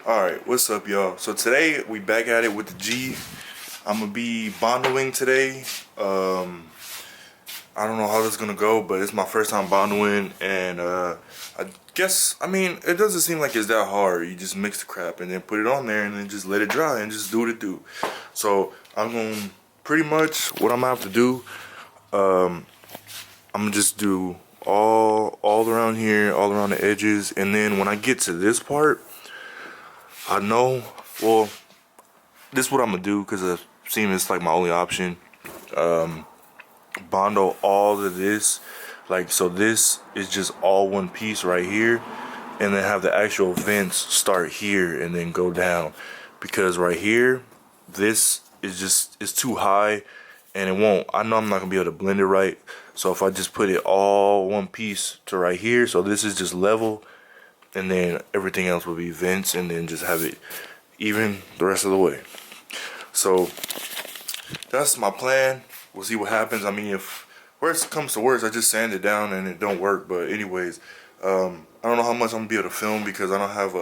Alright, what's up y'all? So today we back at it with the G. I'm gonna be bondoing today. I don't know how this is gonna go, but it's my first time bondoing, and I mean it doesn't seem like it's that hard. You just mix the crap and then put it on there and then just let it dry and just do what it do. So I'm gonna pretty much what I'm gonna have to do, I'm gonna just do all around here, all around the edges, and then when I get to this part, I know, well, this is what I'm gonna do because it seems it's like my only option. Bondo all of this, like, so this is just all one piece right here, and then have the actual vents start here and then go down, because right here, this is just, it's too high and it won't, I know I'm not gonna be able to blend it right. So if I just put it all one piece to right here, so this is just level, and then everything else will be vents, and then just have it even the rest of the way. So that's my plan. We'll see what happens. I mean, if worst comes to worst, I just sand it down and it don't work. But anyways, I don't know how much I'm gonna be able to film because I don't have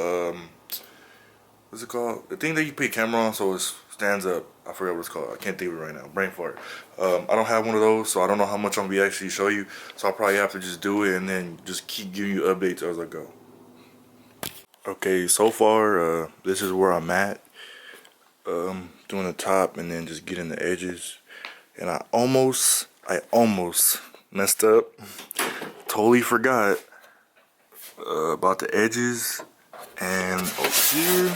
what's it called? The thing that you put your camera on so it stands up. I forgot what it's called. I can't think of it right now. Brain fart. I don't have one of those, so I don't know how much I'm gonna be actually show you. So I'll probably have to just do it and then just keep giving you updates as I go. Okay, so far, this is where I'm at. Doing the top and then just getting the edges. And I almost messed up. Totally forgot about the edges. And over here,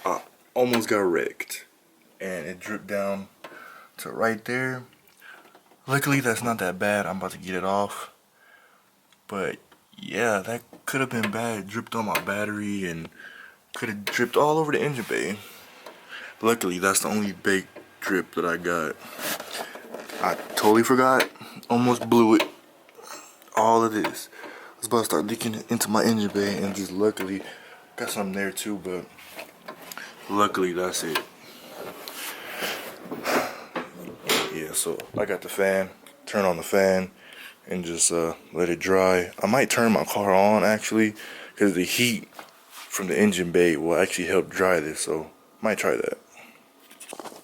I almost got wrecked. And it dripped down to right there. Luckily, that's not that bad. I'm about to get it off. But yeah, that could have been bad. It dripped on my battery and could have dripped all over the engine bay. Luckily, that's the only big drip that I got. I totally forgot. Almost blew it. All of this. I was about to start leaking into my engine bay, and just luckily got something there too, but luckily that's it. Yeah, so I got the fan. Turn on the fan and just let it dry. I might turn my car on actually, because the heat from the engine bay will actually help dry this, so might try that.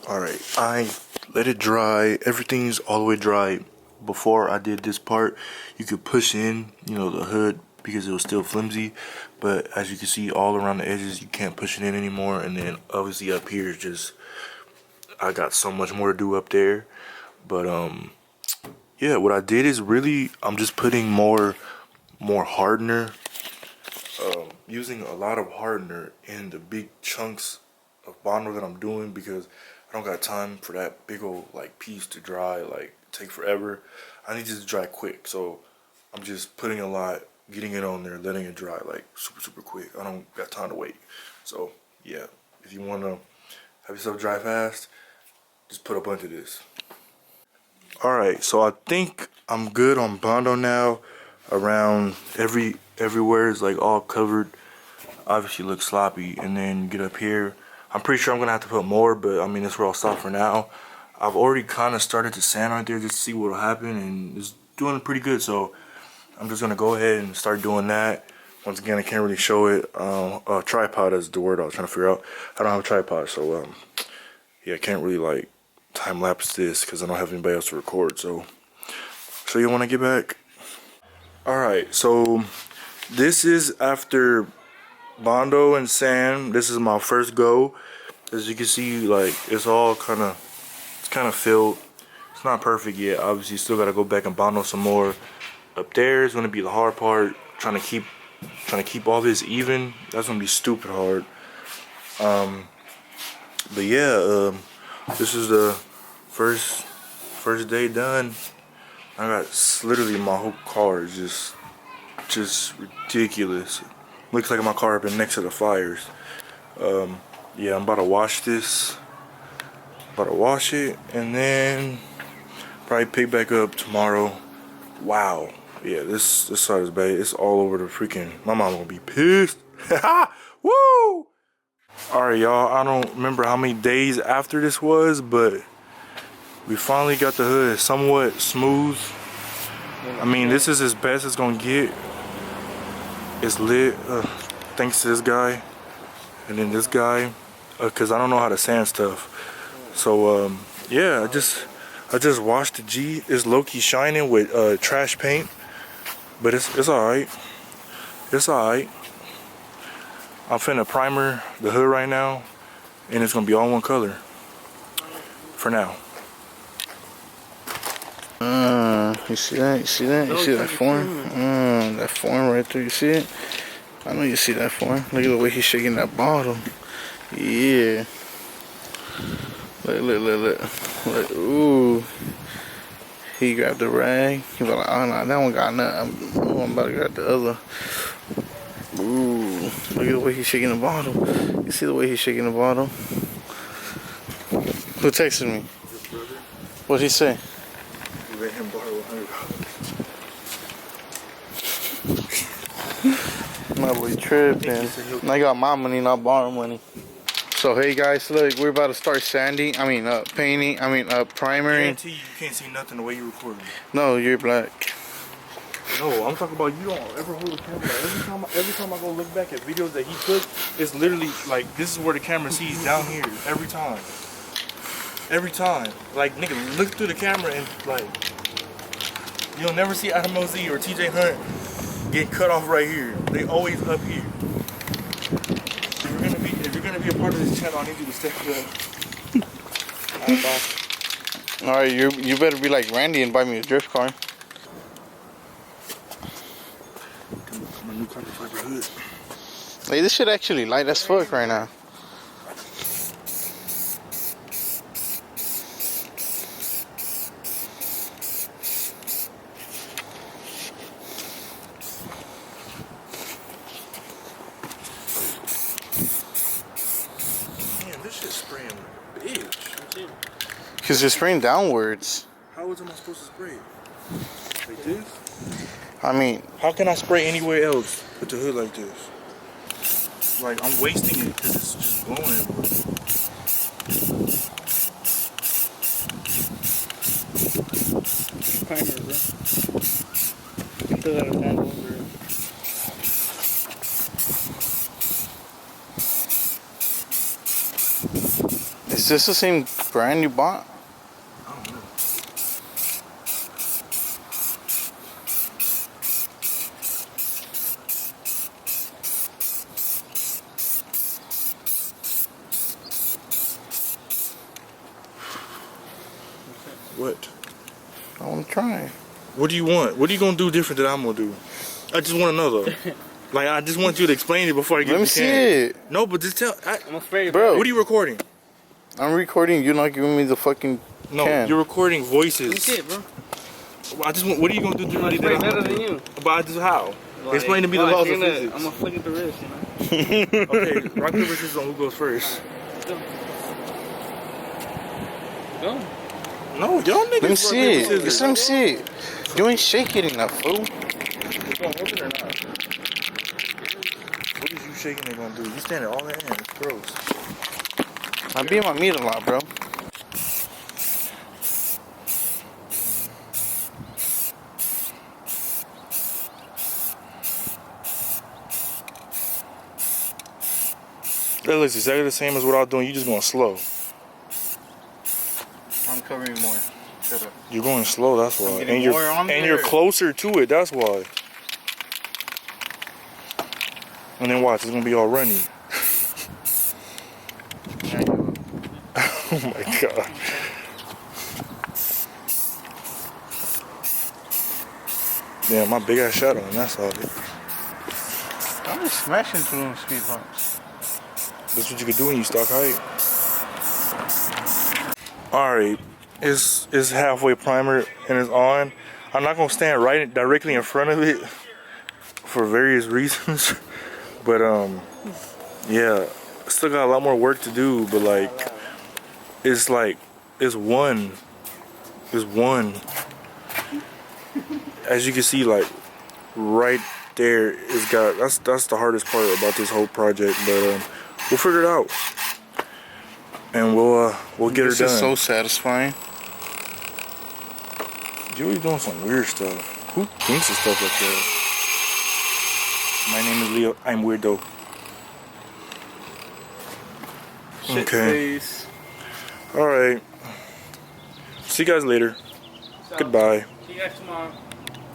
Alright, I let it dry. Everything's all the way dry. Before I did this part, you could push in, you know, the hood because it was still flimsy, but as you can see all around the edges, you can't push it in anymore. And then obviously up here is just, I got so much more to do up there. But yeah, what I did is really, I'm just putting more hardener, using a lot of hardener in the big chunks of Bondo that I'm doing, because I don't got time for that big old like piece to dry, like take forever. I need it to dry quick, so I'm just putting a lot, getting it on there, letting it dry like super quick. I don't got time to wait. So yeah, if you want to have yourself dry fast, just put a bunch of this. Alright, so I think I'm good on Bondo now. Around everywhere is like all covered. Obviously looks sloppy, and then get up here. I'm pretty sure I'm gonna have to put more, but I mean that's where I'll stop for now. I've already kind of started to sand right there just to see what'll happen, and it's doing pretty good. So I'm just gonna go ahead and start doing that. Once again, I can't really show it. Tripod is the word I was trying to figure out. I don't have a tripod, so yeah, I can't really like time lapse this because I don't have anybody else to record. So show you when I get back. Alright, so this is after Bondo and sand. This is my first go. As you can see, like it's all kind of filled. It's not perfect yet. Obviously, still gotta go back and Bondo some more. Up there is gonna be the hard part. Trying to keep all this even. That's gonna be stupid hard. But yeah, this is the first day done. I got literally my whole car is just ridiculous. Looks like my car been next to the fires. Yeah, I'm about to wash this. About to wash it and then probably pick back up tomorrow. Wow. Yeah, this side is bad. It's all over the freaking. My mom gonna be pissed. Woo! Alright, y'all. I don't remember how many days after this was, but we finally got the hood somewhat smooth. I mean, this is as best it's gonna get. It's lit, thanks to this guy. and then this guy, cause I don't know how to sand stuff. So yeah, I just washed the G. It's low key shining with trash paint, but it's all right. It's all right. I'm finna primer the hood right now, and it's gonna be all one color for now. You see that? You see that? You see that form? That form right there. You see it? I know you see that form. Look at the way he's shaking that bottle. Yeah. Look. Ooh. He grabbed the rag. He was like, oh no, that one got nothing. I'm about to grab the other. Ooh. Look at the way he's shaking the bottle. You see the way he's shaking the bottle? Who texted me? What'd he say? Let him borrow $100. My boy tripping. I got my money, not borrow money. So hey guys, look, we're about to start sanding. Painting. Primering. I guarantee you can't see nothing the way you recording. No, you're black. No, I'm talking about you don't ever hold the camera. Every time I go look back at videos that he took, it's literally like this is where the camera sees down here. Every time. Like nigga, look through the camera and like you'll never see Adam OZ or TJ Hunt get cut off right here. They always up here. If you're gonna be a part of this channel, I need you to step it up. Alright, you better be like Randy and buy me a drift car. My new carbon fiber hood. Hey, this shit actually light as fuck right now. Man, this shit's spraying like a bitch. Because you're spraying downwards. How am I supposed to spray it? Like this? I mean, how can I spray anywhere else with the hood like this? Like, I'm wasting it because it's just blowing everywhere. Primer, bro. You still gotta sand over it. is this the same brand you bought? I don't know. What? I want to try. What do you want? What are you gonna do different than I'm gonna do? I just want to know though. Like, I just want you to explain it before I get. Let me see it. No, but just tell. I'm afraid, bro. What are you recording? I'm recording. You're not giving me the fucking. No, can. you're recording voices. Let me see it, bro. I just want. What are you gonna do differently I'm better than you. But just how? Like, Explain to me the laws of physics. I'm gonna flick it the wrist, you know. Okay, rock paper scissors on who goes first. Go. No, y'all niggas. Let me see it. Scissors. Just let me see it. You ain't shaking enough, fool. You gonna hold it or not? What is you shaking it gonna do? You standing all that in. It's gross. I be in my meat a lot, bro. That looks exactly the same as what I was doing. You just going slow. I'm covering more. Shut up. You're going slow. That's why. getting more on And there. you're closer to it. That's why. And then watch. It's gonna be all runny. Oh my god. Damn, my big ass shadow, and that's all. I'm just smashing through them speed bumps. That's what you could do when you stock height. Alright, it's halfway primer and it's on. I'm not gonna stand right directly in front of it for various reasons. But yeah, still got a lot more work to do, but it's one. As you can see, like right there, it's got that's the hardest part about this whole project, but we'll figure it out. And we'll get her This done. is so satisfying. Joey's doing some weird stuff. Who thinks of stuff like that? My name is Leo. I'm weirdo. Shit Okay. face. All right. See you guys later. Goodbye. See you guys tomorrow.